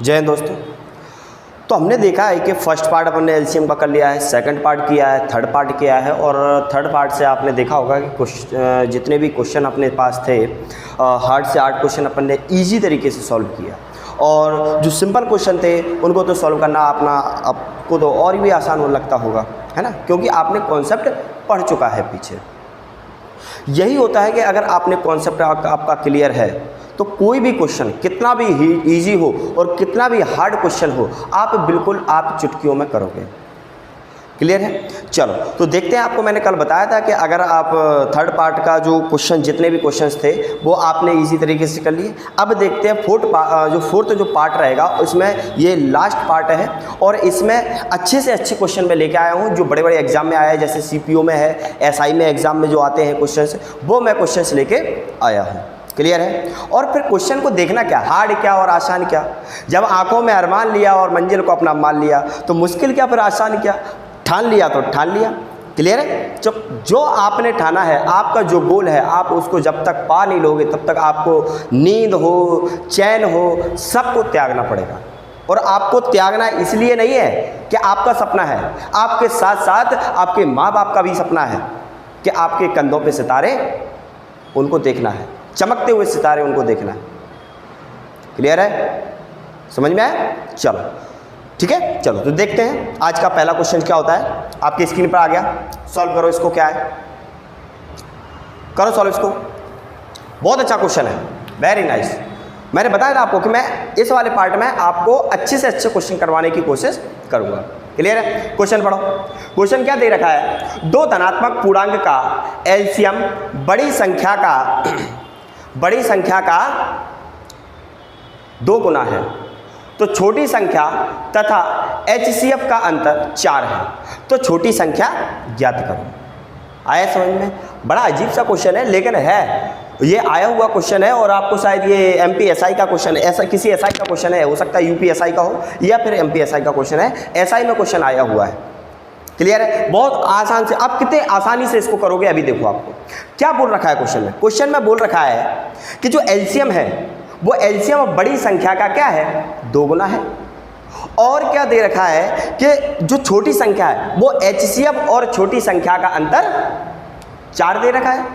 जय हिंद दोस्तों। तो हमने देखा है कि फर्स्ट पार्ट अपन ने एलसीएम का कर लिया है, सेकंड पार्ट किया है, थर्ड पार्ट किया है और थर्ड पार्ट से आपने देखा होगा कि जितने भी क्वेश्चन अपने पास थे हार्ड से हार्ड क्वेश्चन अपन ने ईजी तरीके से सॉल्व किया और जो सिंपल क्वेश्चन थे उनको तो सॉल्व करना आपको तो और भी आसान होने लगता होगा, है ना, क्योंकि आपने कॉन्सेप्ट पढ़ चुका है पीछे। यही होता है कि अगर आपने कॉन्सेप्ट आपका क्लियर है तो कोई भी क्वेश्चन कितना भी इजी हो और कितना भी हार्ड क्वेश्चन हो आप चुटकियों में करोगे। क्लियर है? चलो तो देखते हैं। आपको मैंने कल बताया था कि अगर आप थर्ड पार्ट का जो क्वेश्चन जितने भी क्वेश्चंस थे वो आपने इजी तरीके से कर लिए। अब देखते हैं फोर्थ जो पार्ट रहेगा उसमें ये लास्ट पार्ट है और इसमें अच्छे से अच्छे क्वेश्चन मैं लेके आया हूँ जो बड़े बड़े एग्जाम में आया है, जैसे सीपीओ में है, एसआई में एग्जाम में जो आते हैं क्वेश्चंस, वो मैं क्वेश्चंस लेके आया हूँ। क्लियर है? और फिर क्वेश्चन को देखना क्या, हार्ड क्या और आसान क्या। जब आंखों में अरमान लिया और मंजिल को अपना मान लिया तो मुश्किल क्या फिर आसान क्या, ठान लिया तो ठान लिया। क्लियर है? जो आपने ठाना है, आपका जो गोल है, आप उसको जब तक पा नहीं लोगे तब तक आपको नींद हो, चैन हो, सबको त्यागना पड़ेगा। और आपको त्यागना इसलिए नहीं है कि आपका सपना है, आपके साथ साथ आपके माँ बाप का भी सपना है कि आपके कंधों पे सितारे उनको देखना है, चमकते हुए सितारे उनको देखना है। क्लियर है? समझ में आया? चलो ठीक है, चलो तो देखते हैं आज का पहला क्वेश्चन क्या होता है। आपकी स्क्रीन पर आ गया, सॉल्व करो इसको। क्या है, करो सॉल्व इसको। बहुत अच्छा क्वेश्चन है, वेरी नाइस। मैंने बताया था आपको कि मैं इस वाले पार्ट में आपको अच्छे से अच्छे क्वेश्चन करवाने की कोशिश करूंगा। क्लियर है? क्वेश्चन पढ़ो। क्वेश्चन क्या दे रखा है, दो धनात्मक पूर्णांक का एलसीएम बड़ी संख्या का 2 गुना है तो छोटी संख्या तथा एचसीएफ का अंतर 4 है, तो छोटी संख्या ज्ञात करो। आया समझ में? बड़ा अजीब सा क्वेश्चन है लेकिन है, ये आया हुआ क्वेश्चन है और आपको शायद ये एमपीएसआई का क्वेश्चन है, ऐसा किसी एसआई का क्वेश्चन है, हो सकता है यूपीएसआई का हो या फिर एमपीएसआई का क्वेश्चन है, एसआई में क्वेश्चन आया हुआ है। क्लियर है? बहुत आसान से, आप कितने आसानी से इसको करोगे अभी देखो। आपको क्या बोल रखा है क्वेश्चन में? क्वेश्चन में बोल रखा है कि जो एलसीएम है वो एलसीएम बड़ी संख्या का क्या है, 2 गुना है। और क्या दे रखा है कि जो छोटी संख्या है वो एचसीएफ और छोटी संख्या का अंतर 4 दे रखा है।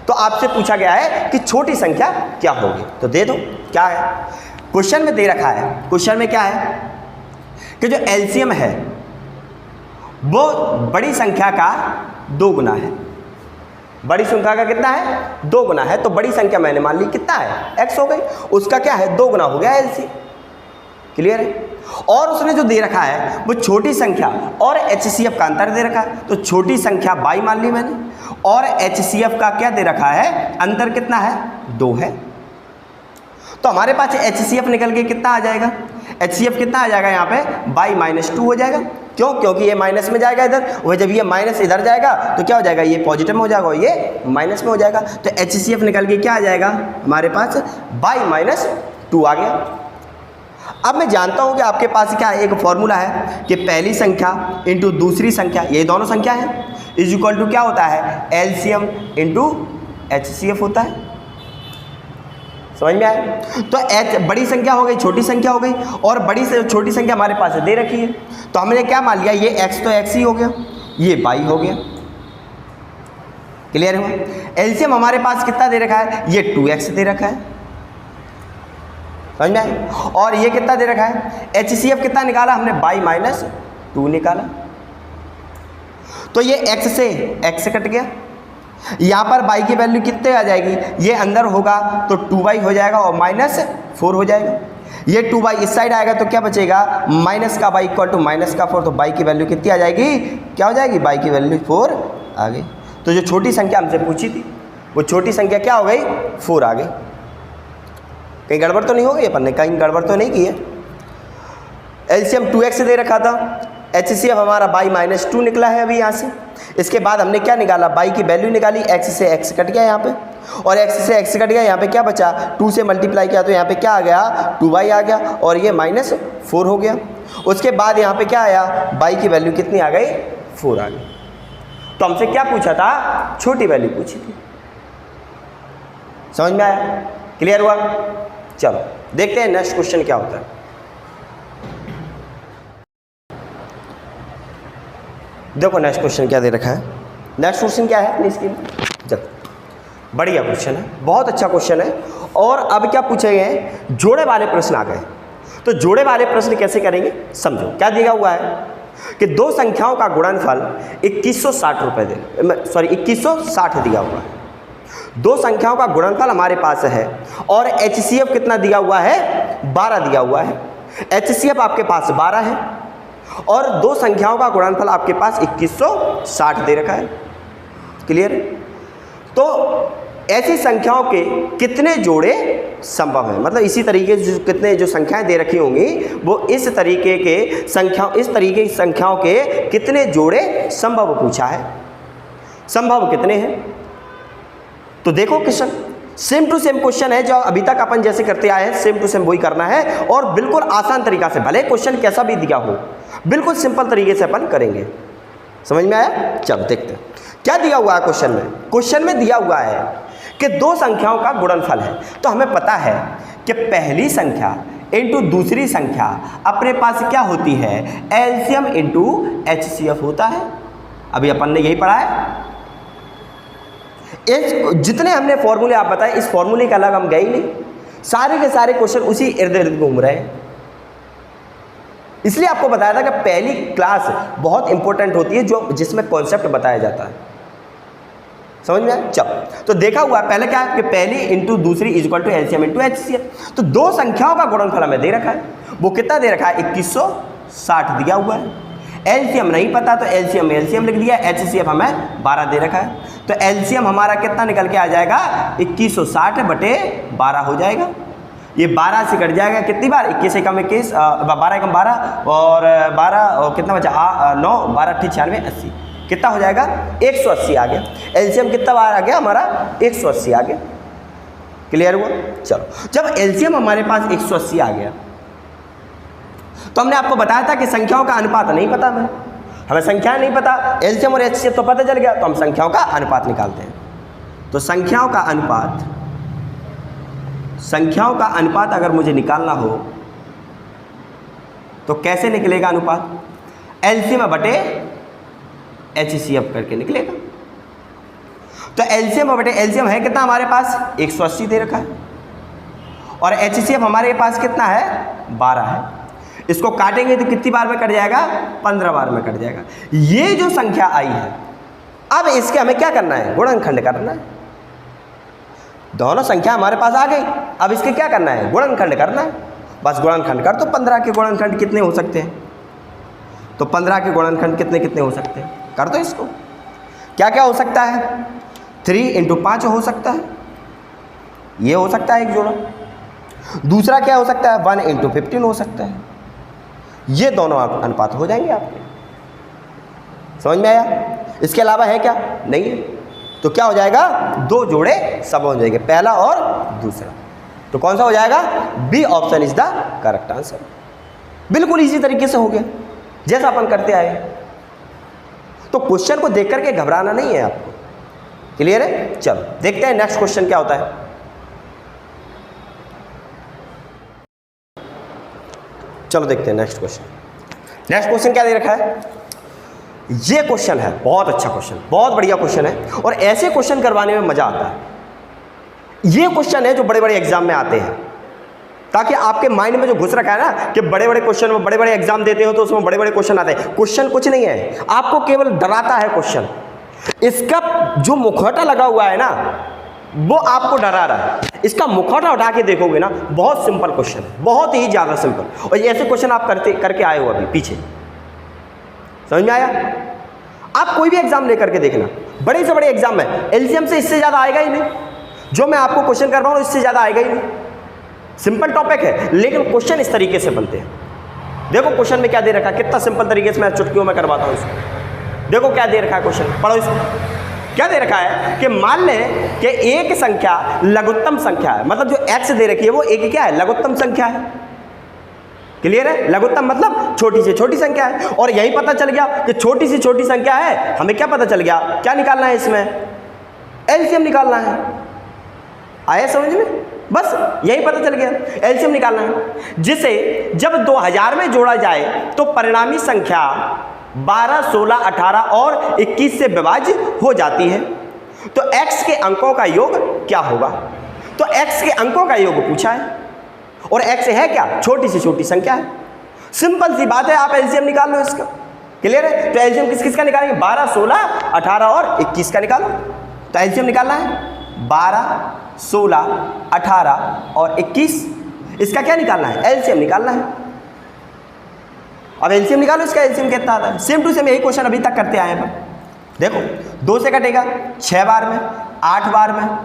तो आपसे पूछा गया है कि छोटी संख्या क्या होगी, तो दे दो क्या है। क्वेश्चन में दे रखा है, क्वेश्चन में क्या है कि जो एलसीएम है वो बड़ी संख्या का 2 गुना है। बड़ी संख्या का कितना है? 2 गुना है। तो बड़ी संख्या मैंने मान ली कितना है, x हो गई, उसका क्या है 2 गुना हो गया एलसीएम। क्लियर है? और उसने जो दे रखा है वो छोटी संख्या और एचसीएफ का अंतर दे रखा है, तो छोटी संख्या y मान ली मैंने और एचसीएफ का क्या दे रखा है, अंतर कितना है, 2 है। तो हमारे पास एचसीएफ निकल के कितना आ जाएगा, एचसीएफ कितना आ जाएगा यहाँ पे y-2 हो जाएगा। क्यों? क्योंकि ये माइनस में जाएगा इधर, वह जब ये माइनस इधर जाएगा तो क्या हो जाएगा, ये पॉजिटिव में हो जाएगा और ये माइनस में हो जाएगा। तो एचसीएफ निकल के क्या आ जाएगा हमारे पास, y-2 आ गया। अब मैं जानता हूं कि आपके पास क्या है, एक फॉर्मूला है कि पहली संख्या इंटू दूसरी संख्या, ये दोनों संख्या है, इज इक्वल टू क्या होता है, एलसीएम इंटू एचसीएफ होता है। समझ में आया? तो एच बड़ी संख्या हो गई, छोटी संख्या हो गई, और बड़ी से छोटी संख्या हमारे पास दे रखी है तो हमने क्या मान लिया, ये x तो x ही हो गया, ये y हो गया। क्लियर हुआ? एलसीएम हमारे पास कितना दे रखा है, ये 2x दे रखा है। समझ में आया? और ये कितना दे रखा है, एचसीएफ कितना निकाला हमने, y-2 निकाला। तो ये x से x कट गया, यहाँ पर y की वैल्यू कितने आ जाएगी, ये अंदर होगा तो 2y हो जाएगा और -4 हो जाएगा। ये 2y इस साइड आएगा तो क्या बचेगा, माइनस का y इक्वल टू -4, तो y की वैल्यू कितनी आ जाएगी, क्या हो जाएगी, y की वैल्यू 4 आ गई। तो जो छोटी संख्या हमसे पूछी थी वो छोटी संख्या क्या हो गई, 4 आ गई। कहीं गड़बड़ तो नहीं हो गई, अपन ने कहीं गड़बड़ तो नहीं की है। एलसीएम 2x दे रखा था, एचसीएफ हमारा y-2 निकला है अभी यहाँ से। इसके बाद हमने क्या निकाला, y की वैल्यू निकाली, x से x कट गया यहाँ पे, और x से x कट गया, यहाँ पे क्या बचा, 2 से मल्टीप्लाई किया तो यहाँ पे क्या आ गया, 2y आ गया और ये -4 हो गया। उसके बाद यहाँ पे क्या आया, y की वैल्यू कितनी आ गई, 4 आ गई। तो हमसे क्या पूछा था, छोटी वैल्यू पूछी थी। समझ में आया? क्लियर हुआ? चलो देखते हैं नेक्स्ट क्वेश्चन क्या होता है। देखो नेक्स्ट क्वेश्चन क्या दे रखा है। नेक्स्ट क्वेश्चन क्या है अपनी स्क्रीन पर, जब बढ़िया क्वेश्चन है, बहुत अच्छा क्वेश्चन है। और अब क्या पूछे गए, जोड़े वाले प्रश्न आ गए। तो जोड़े वाले प्रश्न कैसे करेंगे समझो। क्या दिया हुआ है कि दो संख्याओं का गुणनफल 2160 रुपये 2160 दिया हुआ है। दो संख्याओं का गुणनफल हमारे पास है और HCF कितना दिया हुआ है, 12 दिया हुआ है। HCF आपके पास 12 है और दो संख्याओं का गुणनफल आपके पास 2160 दे रखा है। क्लियर? तो ऐसी संख्याओं के कितने जोड़े संभव हैं, मतलब इसी तरीके से कितने जो संख्याएं दे रखी होंगी वो इस तरीके की संख्याओं के कितने जोड़े संभव पूछा है। संभव कितने हैं? तो देखो question same to same question है जो अभी तक अपन जैसे करते आए हैं, सेम टू सेम वही करना है और बिल्कुल आसान तरीका से, भले क्वेश्चन कैसा भी दिया हो, बिल्कुल सिंपल तरीके से अपन करेंगे। समझ में आया? चलो देखते हैं क्या दिया हुआ है क्वेश्चन में। क्वेश्चन में दिया हुआ है कि दो संख्याओं का गुणनफल है। तो हमें पता है कि पहली संख्या इंटू दूसरी संख्या अपने पास क्या होती है, एलसीएम इंटू HCF होता है। अभी अपन ने यही पढ़ा है। जितने हमने फॉर्मूले आप बताए, इस फॉर्मूले के अलग हम गए ही नहीं। सारे के सारे क्वेश्चन उसी इर्द गिर्द घूम रहे हैं। इसलिए आपको बताया था कि पहली क्लास बहुत इंपॉर्टेंट होती है जो जिसमें कॉन्सेप्ट बताया जाता है। समझ में आया? चलो तो देखा हुआ है पहले क्या है कि पहली इंटू दूसरी is equal to LCM into HCF। तो दो संख्याओं का गुणनफल हमें दे रखा है। वो कितना दे रखा है, 2160 दिया हुआ है। एलसीएम नहीं पता तो एलसीएम लिख दिया, HCF हमें 12 दे रखा है। तो एलसीएम हमारा कितना निकल के आ जाएगा, 2160 बटे 12 हो जाएगा। ये 12 से कट जाएगा कितनी बार, 21 एकम 21, 12 एकम 12 और 12 और कितना बचा 9, 12 96 80 कितना हो जाएगा, 180 आ गया। एलसीएम कितना बार आ गया हमारा, 180 आ गया। क्लियर हुआ? चलो जब एलसीएम हमारे पास 180 आ गया तो हमने आपको बताया था कि संख्याओं का अनुपात नहीं पता हमें संख्या नहीं पता, एलसीएम और HCF तो पता चल गया, तो हम संख्याओं का अनुपात निकालते हैं। तो संख्याओं का अनुपात अगर मुझे निकालना हो तो कैसे निकलेगा अनुपात, एलसीएम बटे HCF करके निकलेगा। तो एलसीएम बटे एलसीएम है कितना हमारे पास, 180 दे रखा है और HCF हमारे पास कितना है, 12 है। इसको काटेंगे तो कितनी बार में कट जाएगा, 15 बार में कट जाएगा। ये जो संख्या आई है अब इसके हमें क्या करना है, गुणनखंड करना है। दोनों संख्या हमारे पास आ गई, अब इसके क्या करना है, गुणनखंड करना है। बस गुणनखंड कर तो 15 के गुणनखंड कितने हो सकते हैं, तो 15 के गुणनखंड कितने कितने हो सकते हैं, कर दो इसको। क्या क्या हो सकता है, 3 इंटू 5 हो सकता है, ये हो सकता है एक जोड़ा। दूसरा क्या हो सकता है, 1 इंटू 15 हो सकता है। ये दोनों अनुपात हो जाएंगे आपके। समझ में आया? इसके अलावा है क्या, नहीं है। तो क्या हो जाएगा, दो जोड़े सब हो जाएंगे, पहला और दूसरा। तो कौन सा हो जाएगा, B option is the correct answer. बिल्कुल इसी तरीके से हो गया जैसा अपन करते आए। तो क्वेश्चन को देख करके घबराना नहीं है आपको। क्लियर है? चलो देखते हैं नेक्स्ट क्वेश्चन क्या होता है। चलो देखते हैं नेक्स्ट क्वेश्चन क्या दे रखा है। ये क्वेश्चन है बहुत अच्छा क्वेश्चन, बहुत बढ़िया क्वेश्चन है और ऐसे क्वेश्चन करवाने में मजा आता है। ये क्वेश्चन है जो बड़े बड़े एग्जाम में आते हैं, ताकि आपके माइंड में जो घुस रखा है ना कि बड़े बड़े क्वेश्चन में बड़े बड़े एग्जाम देते हो तो उसमें बड़े बड़े क्वेश्चन आते हैं। क्वेश्चन कुछ नहीं है, आपको केवल डराता है क्वेश्चन। इसका जो मुखौटा लगा हुआ है ना वो आपको डरा रहा है। इसका मुखौटा उठा के देखोगे ना, बहुत सिंपल क्वेश्चन है, बहुत ही ज़्यादा सिंपल। और ऐसे क्वेश्चन आप करके आए हो अभी पीछे। समझ में आया? आप कोई भी एग्जाम लेकर के देखना, बड़े से बड़े एग्जाम में एलसीएम से इससे ज़्यादा आएगा ही नहीं। जो मैं आपको क्वेश्चन कर रहा हूँ इससे ज़्यादा आएगा ही नहीं। सिंपल टॉपिक है लेकिन क्वेश्चन इस तरीके से बनते हैं। देखो क्वेश्चन में क्या दे रखा है, कितना सिंपल तरीके से मैं चुटकियों में करवाता हूँ इसको। देखो क्या दे रखा है क्वेश्चन, पढ़ो इसको। क्या दे रखा है कि मान लें कि एक संख्या लघुत्तम संख्या है, मतलब जो x दे रखी है वो एक क्या है, लघुत्तम संख्या है। क्लियर है? लघुत्तम मतलब छोटी से छोटी संख्या है। और यही पता चल गया कि छोटी से छोटी संख्या है। हमें क्या पता चल गया, क्या निकालना है इसमें, एलसीएम निकालना है। आया समझ में? बस यही पता चल गया, एलसीएम निकालना है, जिसे जब 2000 में जोड़ा जाए तो परिणामी संख्या 12, 16, 18 और 21 से विभाज्य हो जाती है, तो x के अंकों का योग क्या होगा? तो x के अंकों का योग पूछा है और x है क्या? छोटी से छोटी संख्या है। सिंपल सी बात है, आप एलसीएम निकाल लो इसका। क्लियर है? तो एलसीएम किस किस का निकालेंगे? 12, 16, 18 और 21 का निकालो। तो एलसीएम निकालना है 12, 16, 18 और 21। इसका क्या निकालना है? एलसीएम निकालना है। अब एलसीएम निकालो, इसका एलसीएम कितना आता है? सेम टू सेम यही क्वेश्चन अभी तक करते आए हैं। देखो 2 से कटेगा 6 बार में, 8 बार में,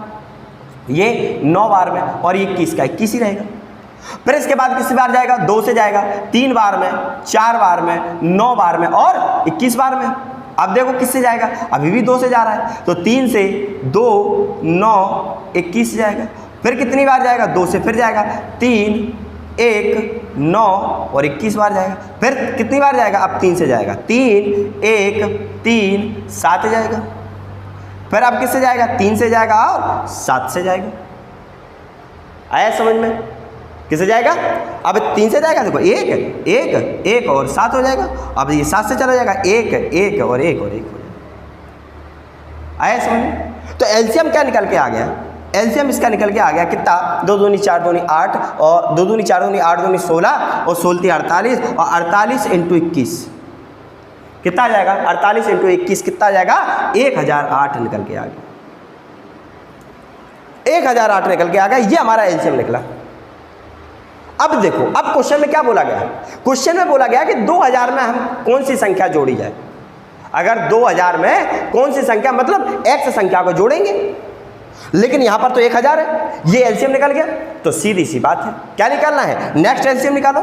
ये 9 बार में और 21 का 21 ही रहेगा। फिर इसके बाद किस बार जाएगा? 2 से जाएगा 3 बार में, 4 बार में, 9 बार में और 21 बार में। अब देखो किससे जाएगा? अभी भी 2 से जा रहा है, तो 3 से 2, 9, 21 जाएगा। फिर कितनी बार जाएगा? 2 से फिर जाएगा 3, 1, 9 और 21 बार जाएगा। फिर कितनी बार जाएगा? अब 3 से जाएगा 3, 1, 3, 7 जाएगा। फिर अब किससे जाएगा? 3 से जाएगा और 7 से जाएगा। आया समझ में? किससे जाएगा? अब 3 से जाएगा, देखो 1, 1, 1 और 7 हो जाएगा। अब ये 7 से चला जाएगा 1, 1 और 1 और 1 हो जाएगा। आया समझ में? तो एलसीएम क्या निकल के आ गया? एलसीएम इसका निकल के आ गया कितना? 2 दूनी 4 दूनी 8 और 2 दूनी 4 दूनी 8 दूनी 16 और 16 48 और 48 × 21 कितना आ जाएगा? 48 × 21 कितना आ जाएगा? 1008 निकल के आ गया। 1008 निकल के आ गया। ये हमारा एलसीएम निकला। अब देखो, अब क्वेश्चन में क्या बोला गया? क्वेश्चन में बोला गया कि 2000 में हम कौन सी संख्या जोड़ी जाए। अगर 2000 में कौन सी संख्या, मतलब x संख्या को जोड़ेंगे, लेकिन यहां पर तो 1000 है, ये एलसीएम निकल गया। तो सीधी सी बात है, क्या निकालना है? नेक्स्ट एलसीएम निकालो।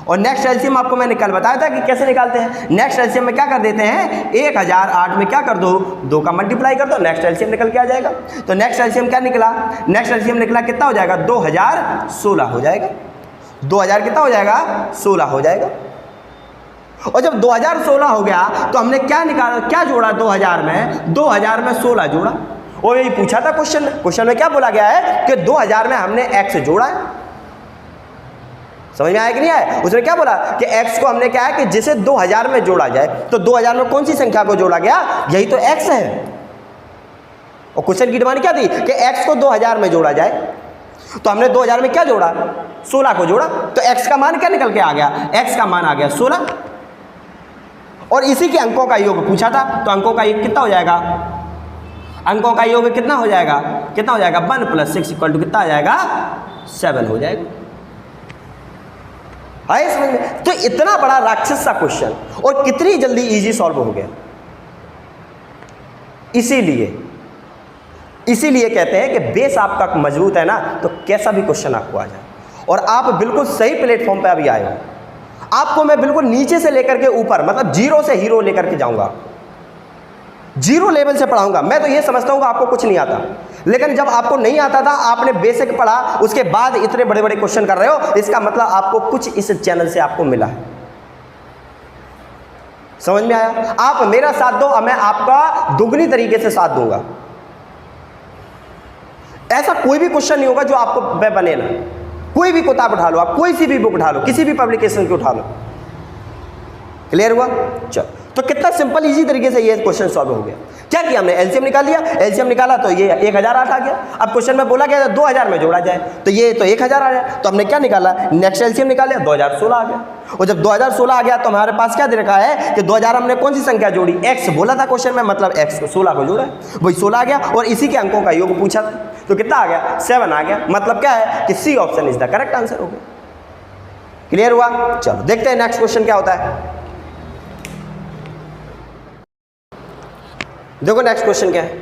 और नेक्स्ट एलसीएम आपको मैंने कल बताया था कि कैसे निकालते हैं। नेक्स्ट एलसीएम में क्या कर देते हैं? 1008 में क्या कर दो? 2 का मल्टीप्लाई कर दो, नेक्स्ट एलसीएम निकल के आ जाएगा। तो नेक्स्ट एलसीएम क्या निकला? नेक्स्ट एलसीएम निकला कितना हो जाएगा? 2016 हो जाएगा। 2000 कितना हो जाएगा? 16 हो जाएगा। और जब 2016 हो गया तो हमने क्या निकाला, क्या जोड़ा? 2000 में 16 जोड़ा। और यही पूछा था क्वेश्चन में। क्वेश्चन में क्या बोला गया है कि 2000 में हमने x जोड़ा है। समझ में आया कि नहीं आया? उसने क्या बोला कि x को हमने क्या है कि जिसे 2000 में जोड़ा जाए, तो 2000 में कौन सी संख्या को जोड़ा गया? यही तो x है। और क्वेश्चन की डिमांड क्या थी कि x को 2000 में जोड़ा जाए, तो हमने 2000 में क्या जोड़ा? 16 को जोड़ा। तो x का मान क्या निकल के आ गया? x का मान आ गया 16। और इसी के अंकों का योग पूछा था, तो अंकों का योग कितना हो जाएगा? अंकों का योग कितना हो जाएगा? कितना हो जाएगा? 1 + 6 = कितना आ जाएगा? 7 हो जाएगा। आए समझ में? तो इतना बड़ा राक्षस सा क्वेश्चन और कितनी जल्दी इजी सॉल्व हो गया। इसीलिए कहते हैं कि बेस आपका मजबूत है ना, तो कैसा भी क्वेश्चन आपको आ जाए। और आप बिल्कुल सही प्लेटफॉर्म पे अभी आए हो। आपको मैं बिल्कुल नीचे से लेकर के ऊपर, मतलब जीरो से हीरो लेकर के जाऊंगा, जीरो लेवल से पढ़ाऊंगा। मैं तो ये समझता हूँ कि आपको कुछ नहीं आता, लेकिन जब आपको नहीं आता था, आपने बेसिक पढ़ा, उसके बाद इतने बड़े बड़े क्वेश्चन कर रहे हो, इसका मतलब आपको कुछ इस चैनल से आपको मिला है। समझ में आया? आप मेरा साथ दो, मैं आपका दुगनी तरीके से साथ दूंगा। ऐसा कोई भी क्वेश्चन नहीं होगा जो आपको बने ना। कोई भी किताब उठा लो, आप कोई सी भी बुक उठा लो, किसी भी पब्लिकेशन की उठा लो। क्लियर हुआ? चलो, तो कितना सिंपल इजी तरीके से ये क्वेश्चन सॉल्व हो गया। क्या किया हमने? एलसीएम निकाल लिया। एलसीएम निकाला तो ये 1008 आ गया। अब क्वेश्चन में बोला गया 2000 में जोड़ा जाए, तो ये तो 1000 आ जाए। तो हमने क्या निकाला? नेक्स्ट एलसीएम निकाल लिया, 2016 आ गया। और जब 2016 आ गया तो हमारे पास क्या दे रखा है कि 2000 हमने कौन सी संख्या जोड़ी? x बोला था क्वेश्चन में, मतलब x को 16 को जोड़ा, वही 16 आ गया। और इसी के अंकों का योग पूछा था, तो कितना आ गया? 7 आ गया। मतलब क्या है कि C option is the correct answer हो गया। क्लियर हुआ? चलो देखते हैं नेक्स्ट क्वेश्चन क्या होता है। देखो नेक्स्ट क्वेश्चन क्या है।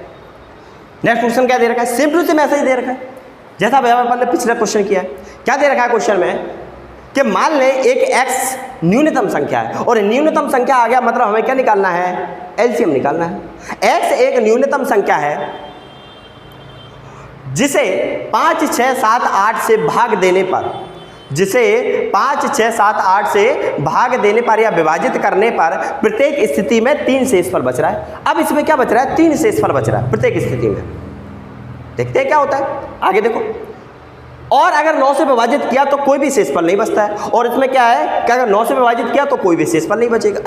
नेक्स्ट क्वेश्चन क्या दे रखा है? सेम टू सेम मैसेज दे रखा है जैसा अपन ने पिछला क्वेश्चन किया है। क्या दे रखा है क्वेश्चन में कि मान लें एक x न्यूनतम संख्या है, और न्यूनतम संख्या आ गया, मतलब हमें क्या निकालना है? एलसीएम निकालना है। x एक न्यूनतम संख्या है जिसे 5, 6, 7, 8 से भाग देने पर, जिसे 5, 6, 7, 8 से भाग देने पर या विभाजित करने पर प्रत्येक स्थिति में 3 शेषफल बच रहा है। अब इसमें क्या बच रहा है? 3 शेषफल बच रहा है प्रत्येक स्थिति में। देखते हैं क्या होता है आगे। देखो, और अगर 9 से विभाजित किया तो कोई भी शेषफल नहीं बचता है। और इसमें क्या है कि अगर 9 से विभाजित किया तो कोई भी शेषफल नहीं बचेगा।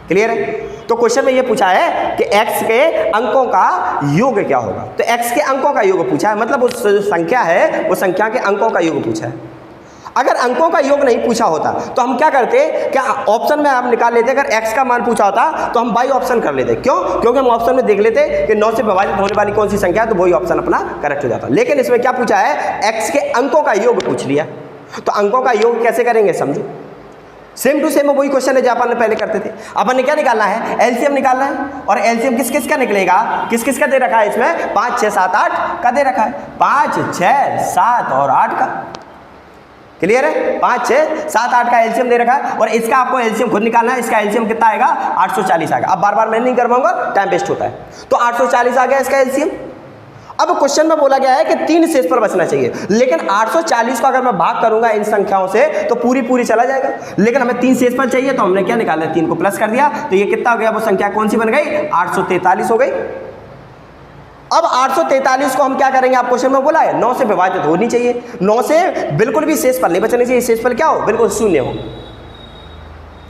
क्लियर है? तो क्वेश्चन में ये पूछा है कि x के अंकों का योग क्या होगा। तो x के अंकों का योग पूछा है, मतलब उस जो संख्या है वो संख्या के अंकों का योग पूछा है। अगर अंकों का योग नहीं पूछा होता तो हम क्या करते, क्या ऑप्शन में हम निकाल लेते। अगर x का मान पूछा होता तो हम बाई ऑप्शन कर लेते। क्यों? क्योंकि हम ऑप्शन में देख लेते कि 9 से विभाजित होने वाली कौन सी संख्या है, तो वही ऑप्शन अपना करेक्ट हो जाता। लेकिन इसमें क्या पूछा है, x के अंकों का योग पूछ लिया। तो अंकों का योग कैसे करेंगे समझो। सेम टू सेम वही क्वेश्चन है जो अपन पहले करते थे। अपन ने क्या निकालना है, एलसीएम निकालना है। और एलसीएम किस किस का निकलेगा, किस किस का दे रखा है इसमें, 5 6 7 8 का दे रखा है। 5 6 7 और 8 का। क्लियर है? 5 6 7 8 का एलसीएम दे रखा है और इसका आपको एलसीएम खुद निकालना है। इसका एलसीएम कितना आएगा, 840 आएगा। अब बार बार मैं नहीं करवाऊंगा, टाइम वेस्ट होता है। तो 840 आ गया इसका एलसीएम। अब क्वेश्चन में बोला गया है कि 3 शेष पर बचना चाहिए, लेकिन 840 को अगर मैं भाग करूंगा इन संख्याओं से तो पूरी चला जाएगा। लेकिन हमें 3 शेष पर चाहिए, तो हमने क्या निकाला, 3 को प्लस कर दिया। तो ये कितना हो गया, वो संख्या कौन सी बन गई, 843 हो गई। अब 843 को हम क्या करेंगे, आप क्वेश्चन में बोला है 9 से विभाजित होनी चाहिए। 9 से बिल्कुल भी शेष पर नहीं बचनी चाहिए। शेष पर क्या हो, बिल्कुल शून्य हो।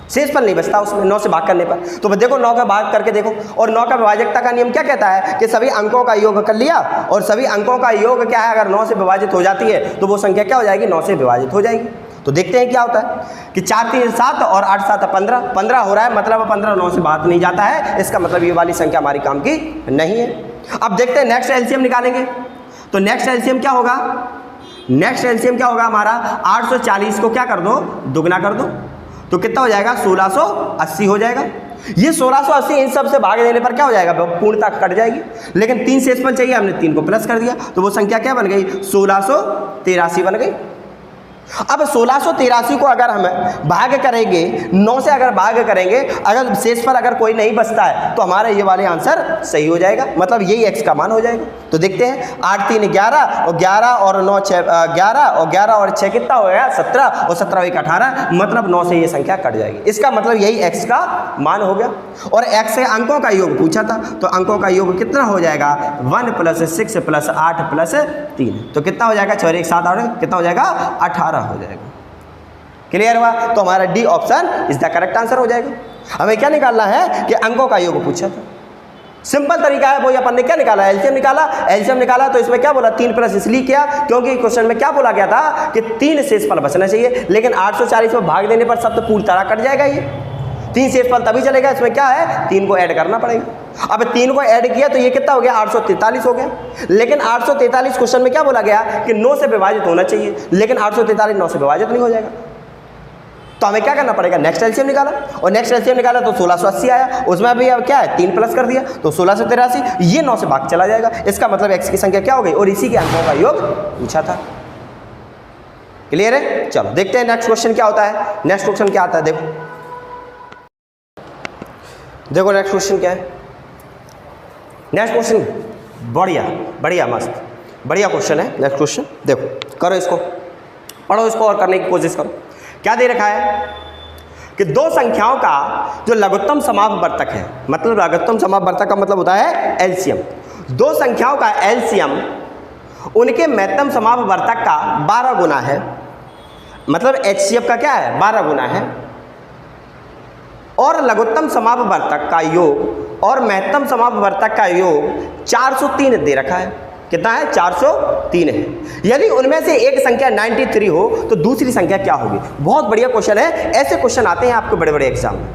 शेष पर नहीं बचता उसमें 9 से भाग करने पर। तो देखो 9 का भाग करके देखो, और 9 का विभाजकता का नियम क्या कहता है कि सभी अंकों का योग कर लिया, और सभी अंकों का योग क्या है, अगर 9 से विभाजित हो जाती है तो वो संख्या क्या हो जाएगी, 9 से विभाजित हो जाएगी। तो देखते हैं क्या होता है कि 4 3 7 और 8 7 15 हो रहा है, मतलब 15 9 से भाग नहीं जाता है। इसका मतलब ये वाली संख्या हमारी काम की नहीं है। अब देखते हैं नेक्स्ट एलसीएम निकालेंगे। तो नेक्स्ट एलसीएम क्या होगा, नेक्स्ट एलसीएम क्या होगा हमारा, 840 को क्या कर दो, दुगना कर दो। तो कितना हो जाएगा, 1680 हो जाएगा। ये 1680 इन सब से भाग देने पर क्या हो जाएगा, पूर्णता कट जाएगी। लेकिन 3 शेष पर चाहिए, हमने 3 को प्लस कर दिया, तो वो संख्या क्या बन गई, 1683 बन गई। अब 1683 को अगर हम भाग करेंगे, 9 से अगर भाग करेंगे, अगर शेष पर अगर कोई नहीं बचता है तो हमारा ये वाले आंसर सही हो जाएगा, मतलब यही x का मान हो जाएगा। तो देखते हैं 8 3 11 और 11 और 9 6 11 और 11 और 6 कितना हो गया, 17 और 17 1 18, मतलब 9 से ये संख्या कट जाएगी। इसका मतलब यही x का मान हो गया। और x से अंकों का योग पूछा था, तो अंकों का योग कितना हो जाएगा, 1 + 6 + 8 + 3, तो कितना हो जाएगा, 4 1 7 8, कितना हो जाएगा, 18 हो जाएगा। क्लियर हुआ? तो हमारा D option is the correct answer हो जाएगा। हमें क्या निकालना है कि अंकों का योग पूछा था। सिंपल तरीका है, वो अपन ने क्या निकाला, एलसीएम निकाला। एलसीएम निकाला तो इसमें क्या बोला, 3 प्लस इसलिए किया क्योंकि क्वेश्चन में क्या बोला गया था कि 3 शेष पर बचना चाहिए। लेकिन 840 में भाग देने पर सब तो पूरी तरह कट जाएगा। ये 3 शेष पर तभी चलेगा, इसमें क्या है, 3 को ऐड करना पड़ेगा। अब 3 को ऐड किया तो ये कितना हो गया, 843 हो गया। लेकिन 843 क्वेश्चन में क्या बोला गया कि 9 से विभाजित होना चाहिए, लेकिन 843 9 से विभाजित नहीं हो जाएगा। तो हमें क्या करना पड़ेगा, नेक्स्ट एलसीएम निकाला, और नेक्स्ट एलसीएम निकाला तो 1680 आया। उसमें भी अब क्या है, 3 प्लस कर दिया तो 1683, ये 9 से भाग चला जाएगा। इसका मतलब x की संख्या क्या हो गई, और इसी के अंकों का योग पूछा था। क्लियर है? चलो देखते हैं नेक्स्ट क्वेश्चन क्या होता है। नेक्स्ट क्वेश्चन क्या आता है, देखो देखो नेक्स्ट क्वेश्चन क्या है। नेक्स्ट क्वेश्चन बढ़िया मस्त बढ़िया क्वेश्चन है। नेक्स्ट क्वेश्चन देखो, करो इसको, पढ़ो इसको और करने की कोशिश करो। क्या दे रखा है कि दो संख्याओं का जो लघुत्तम समापवर्तक है, मतलब लघुत्तम समापवर्तक का मतलब होता है एलसीएम। दो संख्याओं का एलसीएम उनके महत्तम समापवर्तक का 12 गुना है, मतलब एचसीएफ का क्या है, 12 गुना है। और लघुत्तम समापवर्तक का योग और महत्तम समापवर्तक का योग 403 दे रखा है। कितना है, 403 है। यदि उनमें से एक संख्या 93 हो तो दूसरी संख्या क्या होगी। बहुत बढ़िया क्वेश्चन है, ऐसे क्वेश्चन आते हैं आपके बड़े बड़े एग्जाम में,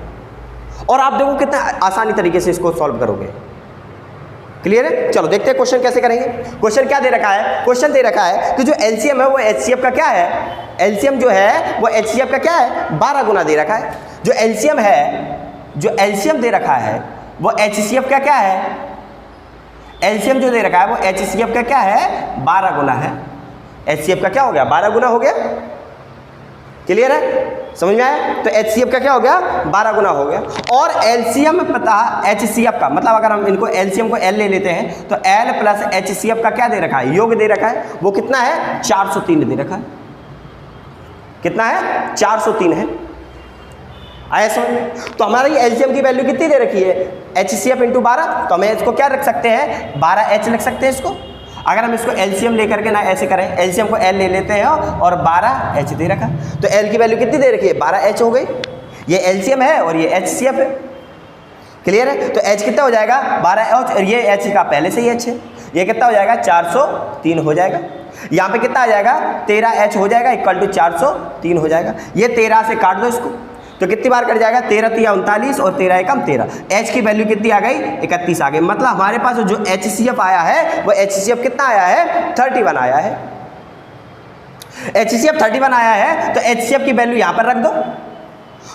और आप देखो कितना आसानी तरीके से इसको सॉल्व करोगे। क्लियर है? चलो देखते हैं क्वेश्चन कैसे करेंगे। क्वेश्चन क्या दे रखा है, क्वेश्चन दे रखा है कि जो एलसीएम है वो एचसीएफ का क्या है, एलसीएम जो है वो एचसीएफ का क्या है, 12 गुना दे रखा है। जो एलसीएम है, जो एलसीएम दे रखा है वो एचसीएफ का क्या है, एलसीएम जो दे रखा है वो एचसीएफ का क्या है, 12 गुना है। एचसीएफ का क्या हो गया, 12 गुना हो गया। क्लियर है, समझ में आया? तो एचसीएफ का क्या हो गया, 12 गुना हो गया। और एलसीएम पता एचसीएफ का मतलब अगर हम इनको एलसीएम को एल ले लेते हैं तो एल प्लस एचसीएफ का क्या दे रखा है, योग दे रखा है। वो कितना है, 403 दे रखा है। कितना है, 403 है। आया समझ में? तो हमारी एलसीएम की वैल्यू कितनी दे रखी है, एचसीएफ इंटू 12। तो हमें इसको क्या रख सकते हैं, 12H लिख सकते हैं इसको। अगर हम इसको एलसीएम लेकर के ना ऐसे करें, एलसीएम को एल ले लेते हैं और 12H दे रखा। तो एल की वैल्यू कितनी दे रखी है, 12H हो गई। ये एलसीएम है और ये एचसीएफ है। क्लियर है? तो h कितना हो जाएगा 12h, और ये h का पहले से ही h है, ये कितना हो जाएगा 403 हो जाएगा। यहाँ पे कितना आ जाएगा 13h हो जाएगा इक्वल टू 403 हो जाएगा। ये 13 से काट दो इसको, तो कितनी बार कट जाएगा 13 या 39 और 13 एकम 13, h की वैल्यू कितनी आ गई 31 आ गई। मतलब हमारे पास जो HCF आया है वो HCF कितना आया है 31 आया है। HCF 31 आया है तो HCF की वैल्यू यहाँ पर रख दो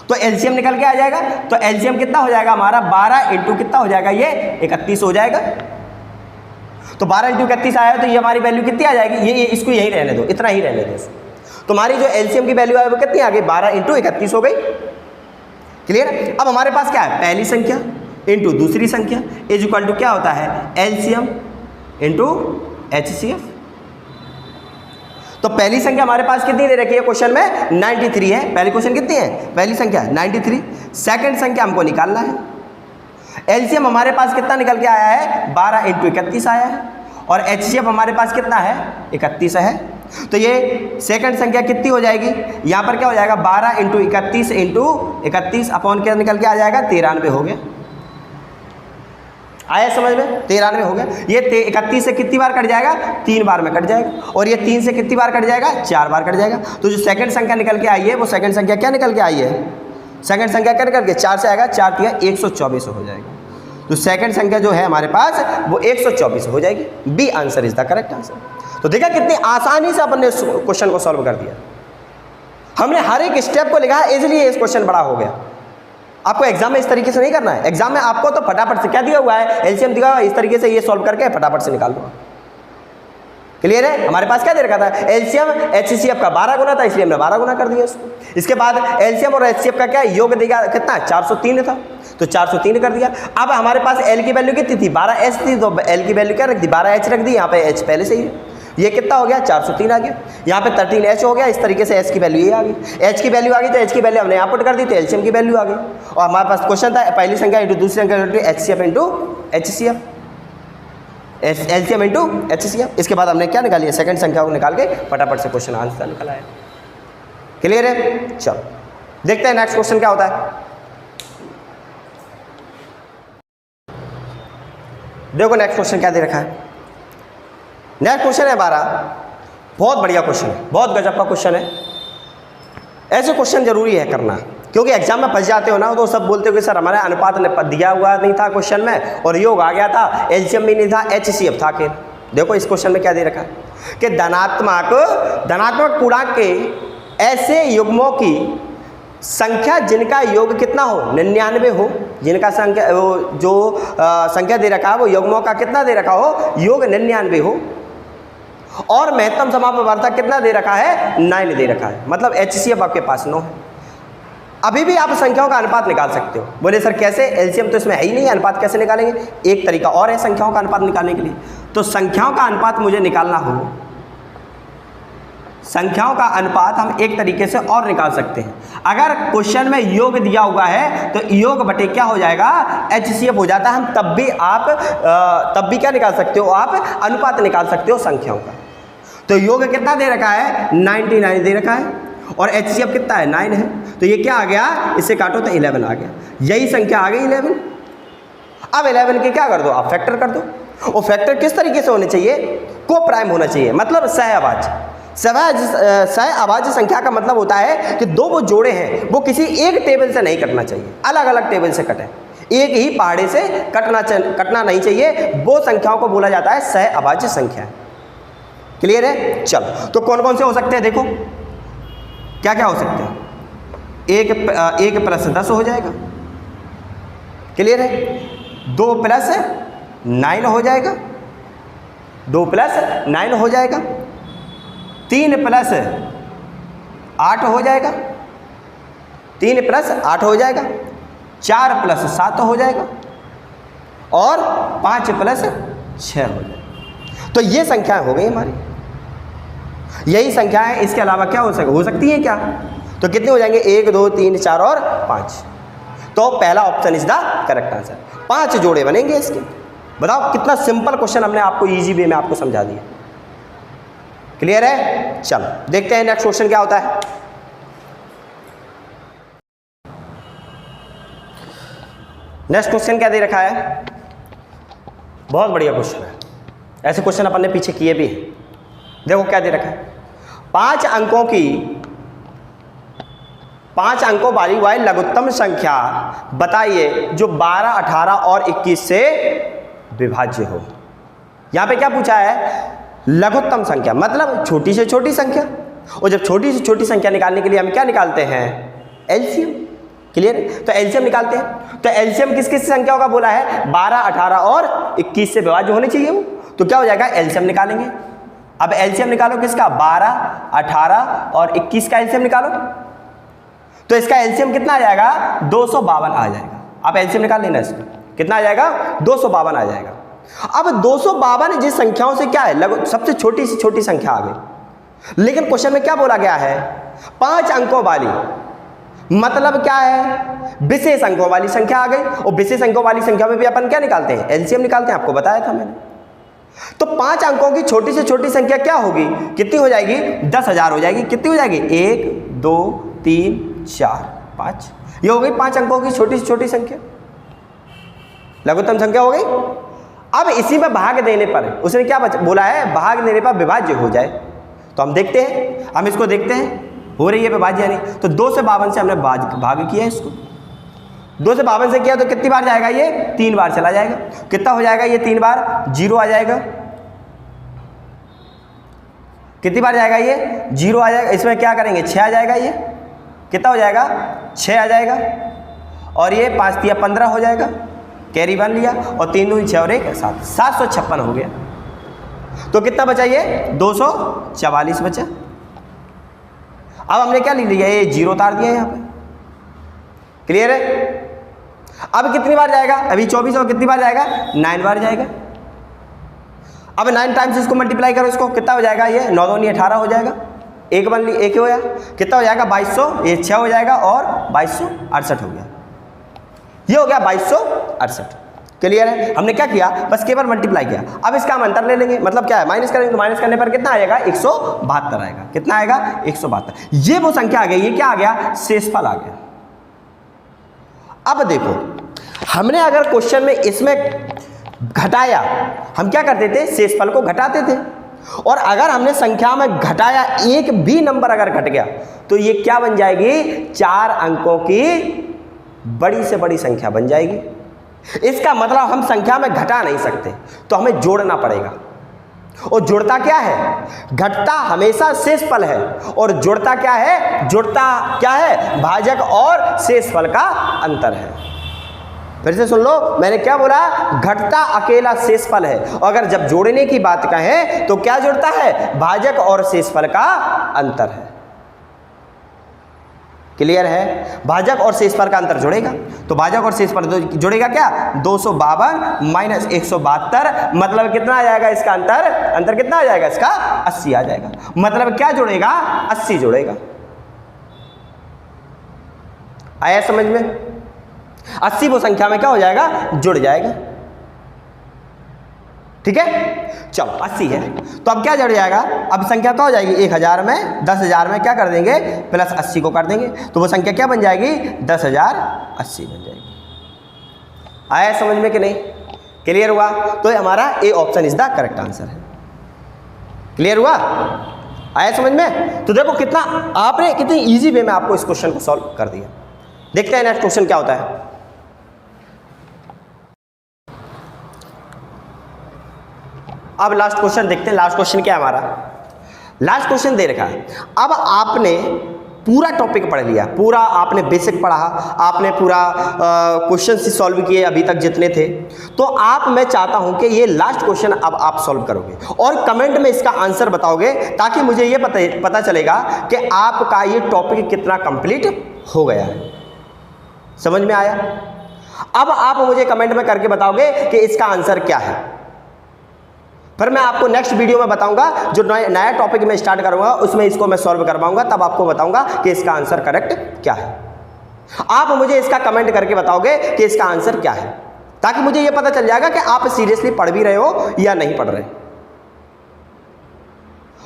तो LCM निकल के आ जाएगा। तो LCM कितना हो जाएगा हमारा 12 इंटू कितना हो जाएगा ये 31 हो जाएगा। तो 12 इंटू 31 आया है तो ये हमारी वैल्यू कितनी आ जाएगी, ये इसको यही रहने दो, इतना ही रहने दो। तुम्हारी जो LCM की वैल्यू है वो कितनी आ गई 12 इंटू 31 हो गई। क्लियर? अब हमारे पास क्या है पहली संख्या इंटू दूसरी संख्या इज इक्वल टू क्या होता है LCM इंटू HCF। तो पहली संख्या हमारे पास कितनी दे रखी है क्वेश्चन में 93 है। पहली क्वेश्चन कितनी है पहली संख्या 93। सेकंड संख्या हमको निकालना है। LCM हमारे पास कितना निकल के आया है 12 इंटू 31 आया है और HCF हमारे पास कितना है 31 है। तो ये सेकंड संख्या कितनी हो जाएगी, यहाँ पर क्या हो जाएगा 12 इंटू 31 अपॉन क्या निकल के आ जाएगा 93 हो गया। आया समझ में 93 हो गया। ये 31 से कितनी बार कट जाएगा 3 बार में कट जाएगा और ये 3 से कितनी बार कट जाएगा 4 बार कट जाएगा। तो जो सेकंड संख्या निकल के आई है वो सेकंड संख्या क्या निकल के आई है, सेकंड संख्या क्या निकल के 4 से आएगा 4 तिया 124 हो जाएगा। तो सेकंड संख्या जो है हमारे पास वो 124 हो जाएगी। B answer is the correct answer. तो देखा कितनी आसानी से अपन ने क्वेश्चन को सॉल्व कर दिया। हमने हर एक स्टेप को लिखा इसलिए इस क्वेश्चन बड़ा हो गया। आपको एग्जाम में इस तरीके से नहीं करना है। एग्जाम में आपको तो फटाफट से क्या दिया हुआ है LCM दिया हुआ है, इस तरीके से ये सॉल्व करके फटाफट से निकाल दो। क्लियर है? हमारे पास क्या दे रखा था LCM HCF का 12 गुना था इसलिए हमने 12 गुना कर दिया इसको। इसके बाद LCM और HCF का क्या योग देगा कितना 403 था तो 403 कर दिया। अब हमारे पास L की वैल्यू कितनी थी 12H थी तो L की वैल्यू क्या रख दी 12H रख दी। यहाँ पे H पहले से ही है, ये कितना हो गया 403 आ गया। यहाँ पे 13H हो गया। इस तरीके से H की वैल्यू ये आ गई, H की वैल्यू आ गई तो H की वैल्यू हमने यहाँ पुट कर दी तो LCM की वैल्यू आ गई। और हमारे पास क्वेश्चन था पहली संख्या इंटू दूसरी संख्या into HCF into HCF, LCM into HCF। इसके बाद हमने क्या निकाली है सेकंड संख्या को निकाल के फटाफट से क्वेश्चन आंसर निकला है। क्लियर है? चलो देखते हैं नेक्स्ट क्वेश्चन क्या होता है। देखो नेक्स्ट क्वेश्चन क्या दे रखा है। नेक्स्ट क्वेश्चन है 12, बहुत बढ़िया क्वेश्चन है, बहुत गजब का क्वेश्चन है। ऐसे क्वेश्चन जरूरी है करना क्योंकि एग्जाम में फंस जाते हो ना तो सब बोलते हो कि सर हमारे अनुपात ने दिया हुआ नहीं था क्वेश्चन में और योग आ गया था, LCM भी नहीं था, HCF था। कि देखो इस क्वेश्चन में क्या दे रखा है कि धनात्मक पूर्णांक के ऐसे युग्मों की संख्या जिनका योग कितना हो 99 हो, जिनका संख्या जो संख्या दे रखा है वो युग्मों का कितना दे रखा हो योग 99 हो और महत्तम समापवर्तक कितना दे रखा है 9 दे रखा है। मतलब HCF आपके पास 9 है। अभी भी आप संख्याओं का अनुपात निकाल सकते हो। बोले सर कैसे, LCM तो इसमें है ही नहीं, अनुपात कैसे निकालेंगे। एक तरीका और है संख्याओं का अनुपात निकालने के लिए। तो संख्याओं का अनुपात मुझे निकालना हो, संख्याओं का अनुपात हम एक तरीके से और निकाल सकते हैं। अगर क्वेश्चन में योग दिया हुआ है तो योग बटे क्या हो जाएगा HCF हो जाता है। हम तब भी क्या निकाल सकते हो आप अनुपात निकाल सकते हो संख्याओं का। तो योग कितना दे रखा है 99 दे रखा है और HCF कितना है 9 है। तो ये क्या आ गया, इससे काटो तो 11 आ गया। यही संख्या आ गई 11। अब 11 के क्या कर दो आप फैक्टर कर दो। और फैक्टर किस तरीके से होने चाहिए, को प्राइम होना चाहिए, मतलब सहअभाज्य। सहअभाज्य संख्या का मतलब होता है कि दो वो जोड़े हैं वो किसी एक टेबल से नहीं कटना चाहिए, अलग अलग टेबल से कटे, एक ही पहाड़े से कटना नहीं चाहिए। वो संख्याओं को बोला जाता है सहअभाज्य संख्या। क्लियर है? चलो तो कौन कौन से हो सकते हैं, देखो क्या क्या हो सकते हैं। एक प्लस 10 हो जाएगा। क्लियर है? 2 प्लस 9 हो जाएगा, 2 प्लस 9 हो जाएगा। 3 प्लस 8 हो जाएगा, 3 प्लस 8 हो जाएगा। 4 प्लस 7 हो जाएगा और 5 प्लस 6 हो जाएगा। तो ये संख्याएं हो गई हमारी, यही संख्याएं। इसके अलावा क्या हो सकती हैं क्या, तो कितने हो जाएंगे 1 2 3 4 और 5। तो पहला option is the correct answer. 5 जोड़े बनेंगे इसके। बताओ कितना सिंपल क्वेश्चन हमने आपको इजी वे में आपको समझा दिया। क्लियर है? चलो देखते हैं नेक्स्ट क्वेश्चन क्या होता है। नेक्स्ट क्वेश्चन क्या दे रखा है, बहुत बढ़िया क्वेश्चन है, ऐसे क्वेश्चन अपन ने पीछे किए भी हैं। देखो क्या दे रखा है, 5 अंकों वाली वह लघुत्तम संख्या बताइए जो 12, 18 और 21 से विभाज्य हो। यहां पे क्या पूछा है, लघुत्तम संख्या मतलब छोटी से छोटी संख्या, और जब छोटी से छोटी संख्या निकालने के लिए हम क्या निकालते हैं, एलसीएम। क्लियर है, तो एलसीएम निकालते हैं। तो एलसीएम किस किस संख्याओं का बोला है, 12, 18 और 21 से विभाज्य होने चाहिए वो, तो क्या हो जाएगा, एलसीएम निकालेंगे। अब एलसीएम निकालो किसका, 12, 18 और 21 का एलसीएम निकालो, तो इसका एलसीएम कितना आ जाएगा, 252 आ जाएगा। आप एलसीएम निकाल लेना इसका, कितना आ जाएगा, 252 आ जाएगा। अब 252 जिस संख्याओं से क्या है, सबसे छोटी से छोटी संख्या आ गई, लेकिन क्वेश्चन में क्या बोला गया है, 5 अंकों वाली, मतलब क्या है, विशेष अंकों वाली संख्या आ गई। और विशेष अंकों वाली संख्या में भी अपन क्या निकालते हैं, एलसीएम निकालते हैं, आपको बताया था मैंने। तो 5 अंकों की छोटी से छोटी संख्या क्या होगी, कितनी हो जाएगी, 10,000 हो जाएगी। कितनी हो जाएगी, 1, 2, 3, 4, 5, ये हो गई 5 अंकों की छोटी से छोटी संख्या, लघुत्तम संख्या हो गई। अब इसी में भाग देने पर उसने क्या बोला है, भाग देने पर विभाज्य हो जाए। तो हम देखते हैं, हम इसको देखते हैं, हो रही है विभाज्य नहीं। तो 2 से 52 से हमने भाग किया है इसको, 2 से 52 से किया तो कितनी बार जाएगा, ये 3 बार चला जाएगा। कितना हो जाएगा ये 3 बार, 0 आ जाएगा। कितनी बार जाएगा ये, 0 आ जाएगा। इसमें क्या करेंगे, 6 आ जाएगा, ये कितना हो जाएगा, 6 आ जाएगा। और ये 5 3 15 हो जाएगा, कैरी 1 लिया, और 3 2 6 और 1 7, 756 हो गया। तो कितना बचा ये, 244 बचा। अब हमने क्या लिख लिया, ये 0 उतार दिया यहाँ पे। क्लियर है, अब कितनी बार जाएगा, अभी 24 और कितनी बार जाएगा, 9 बार जाएगा। अब 9 टाइम्स इसको मल्टीप्लाई करो, इसको कितना हो जाएगा, ये 9 2 18 हो जाएगा, 1 बन ली, 1 हो गया, कितना हो जाएगा, 2200, ये 6 हो जाएगा, और 2268 हो गया। ये हो गया 2268। क्लियर है, हमने क्या किया, बस केवल मल्टीप्लाई किया। अब इसका हम अंतर ले लेंगे, मतलब क्या है, माइनस करेंगे, तो माइनस करने पर कितना आएगा, 172 आएगा। कितना आएगा, 172। ये वो संख्या आ गई, ये क्या आ गया, शेषफल आ गया। अब देखो, हमने अगर क्वेश्चन में इसमें घटाया, हम क्या करते थे, शेषफल को घटाते थे। और अगर हमने संख्या में घटाया, एक भी नंबर अगर घट गया, तो ये क्या बन जाएगी, 4 अंकों की बड़ी से बड़ी संख्या बन जाएगी। इसका मतलब हम संख्या में घटा नहीं सकते, तो हमें जोड़ना पड़ेगा। और जुड़ता क्या है, घटता हमेशा शेषफल है, और जुड़ता क्या है, जुड़ता क्या है, भाजक और शेषफल का अंतर है। फिर से सुन लो, मैंने क्या बोला, घटता अकेला शेषफल है, और अगर जब जोड़ने की बात कहें तो क्या जुड़ता है, भाजक और शेषफल का अंतर है। क्लियर है, भाजक और शेषफल का अंतर जुड़ेगा, तो भाजक और शेषफल जुड़ेगा क्या, 252 माइनस 172, मतलब कितना आ जाएगा इसका अंतर, अंतर कितना आ जाएगा इसका, 80 आ जाएगा। मतलब क्या जुड़ेगा, 80 जुड़ेगा। आया समझ में, 80 वो संख्या में क्या हो जाएगा, जुड़ जाएगा। ठीक है, चलो 80 है, तो अब क्या जुड़ जाएगा, अब संख्या क्या हो जाएगी, 1000 में 10,000 में क्या कर देंगे, प्लस 80 को कर देंगे, तो वो संख्या क्या बन जाएगी, 10,080 बन जाएगी। आया समझ में कि नहीं, क्लियर हुआ, तो हमारा A option is the correct answer है। क्लियर हुआ, आया समझ में। तो देखो कितना आपने कितनी इजी वे में आपको इस क्वेश्चन को सॉल्व कर दिया। देखते हैं नेक्स्ट क्वेश्चन क्या होता है। अब लास्ट क्वेश्चन देखते हैं, लास्ट क्वेश्चन क्या है हमारा, लास्ट क्वेश्चन दे रखा है। अब आपने पूरा टॉपिक पढ़ लिया, पूरा आपने बेसिक पढ़ा, आपने पूरा क्वेश्चन से सॉल्व किए अभी तक जितने थे, तो आप, मैं चाहता हूं कि ये लास्ट क्वेश्चन अब आप सॉल्व करोगे और कमेंट में इसका आंसर बताओगे, ताकि मुझे ये पता चलेगा कि आपका ये टॉपिक कितना कंप्लीट हो गया है। समझ में आया। अब आप मुझे कमेंट में करके बताओगे कि इसका आंसर क्या है, फिर मैं आपको नेक्स्ट वीडियो में बताऊंगा, जो नया टॉपिक मैं स्टार्ट करूंगा उसमें इसको मैं सॉल्व करवाऊंगा, तब आपको बताऊंगा कि इसका आंसर करेक्ट क्या है। आप मुझे इसका कमेंट करके बताओगे कि इसका आंसर क्या है, ताकि मुझे यह पता चल जाएगा कि आप सीरियसली पढ़ भी रहे हो या नहीं पढ़ रहे।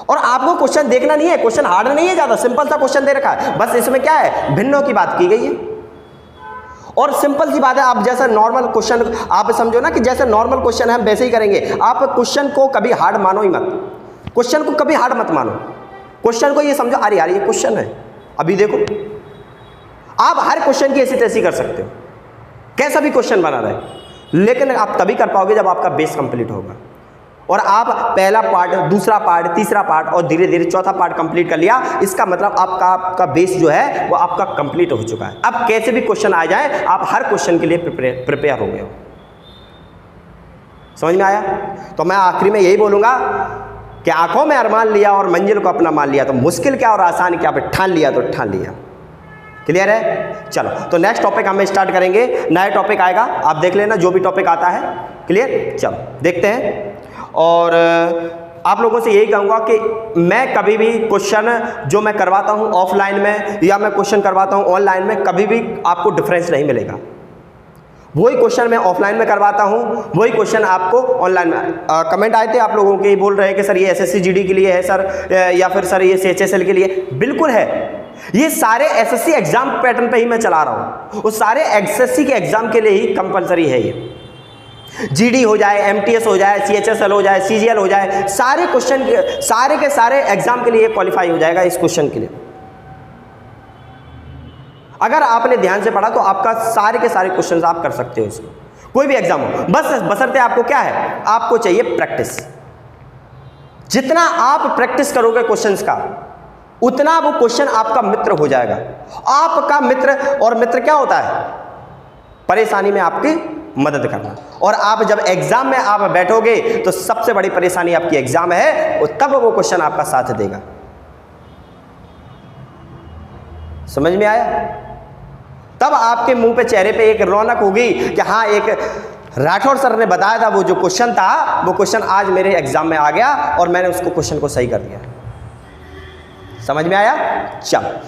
और आपको क्वेश्चन देखना नहीं है, क्वेश्चन हार्ड नहीं है, ज्यादा सिंपल सा क्वेश्चन दे रखा है, बस इसमें क्या है, भिन्नों की बात की गई है। और सिंपल सी बात है, आप जैसा नॉर्मल क्वेश्चन आप समझो ना कि जैसे नॉर्मल क्वेश्चन है हम वैसे ही करेंगे। आप क्वेश्चन को कभी हार्ड मानो ही मत, क्वेश्चन को कभी हार्ड मत मानो। क्वेश्चन को ये समझो अरे यार ये क्वेश्चन है, अभी देखो आप हर क्वेश्चन की ऐसी तैसी कर सकते हो, कैसा भी क्वेश्चन बना रहे, लेकिन आप तभी कर पाओगे जब आपका बेस कंप्लीट होगा। और आप पहला पार्ट, दूसरा पार्ट, तीसरा पार्ट और धीरे धीरे चौथा पार्ट कंप्लीट कर लिया, इसका मतलब आपका बेस जो है वो आपका कंप्लीट हो चुका है। अब कैसे भी क्वेश्चन आ जाए आप हर क्वेश्चन के लिए प्रिपेयर हो गए हो। समझ में आया? तो मैं आखिरी में यही बोलूंगा कि आंखों में अरमान लिया और मंजिल को अपना मान लिया, तो मुश्किल क्या और आसान क्या, पे ठान लिया तो ठान लिया। क्लियर है? चलो तो नेक्स्ट टॉपिक हम स्टार्ट करेंगे, नया टॉपिक आएगा, आप देख लेना जो भी टॉपिक आता है। क्लियर? चलो देखते हैं। और आप लोगों से यही कहूँगा कि मैं कभी भी क्वेश्चन जो मैं करवाता हूँ ऑफलाइन में या मैं क्वेश्चन करवाता हूँ ऑनलाइन में, कभी भी आपको डिफरेंस नहीं मिलेगा। वही क्वेश्चन मैं ऑफलाइन में करवाता हूँ, वही क्वेश्चन आपको ऑनलाइन में। कमेंट आए थे आप लोगों के, बोल रहे हैं कि सर ये एसएससी जीडी के लिए है सर, या फिर सर ये सीएचएसएल के लिए। बिल्कुल है, ये सारे एसएससी एग्जाम पैटर्न पे ही मैं चला रहा हूँ, उस सारे एसएससी के एग्जाम के लिए ही कंपलसरी है ये। जीडी हो जाए, एमटीएस हो जाए, सीएचएसएल हो जाए, सीजीएल हो जाए, सारे क्वेश्चन के सारे एग्जाम के लिए क्वालिफाई हो जाएगा इस क्वेश्चन के लिए। अगर आपने ध्यान से पढ़ा तो आपका सारे के सारे क्वेश्चन आप कर सकते हो इसमें, कोई भी एग्जाम हो। बस बशर्ते आपको क्या है, आपको चाहिए प्रैक्टिस। जितना आप प्रैक्टिस करोगे क्वेश्चंस का, उतना वो क्वेश्चन आपका मित्र हो जाएगा। आपका मित्र, और मित्र क्या होता है? परेशानी में आपकी मदद करना। और आप जब एग्जाम में आप बैठोगे तो सबसे बड़ी परेशानी आपकी एग्जाम है, और तब वो क्वेश्चन आपका साथ देगा। समझ में आया? तब आपके मुंह पे, चेहरे पे एक रौनक होगी कि हाँ, एक राठौर सर ने बताया था, वो जो क्वेश्चन था वो क्वेश्चन आज मेरे एग्जाम में आ गया और मैंने उसको क्वेश्चन को सही कर दिया। समझ में आया? चलो।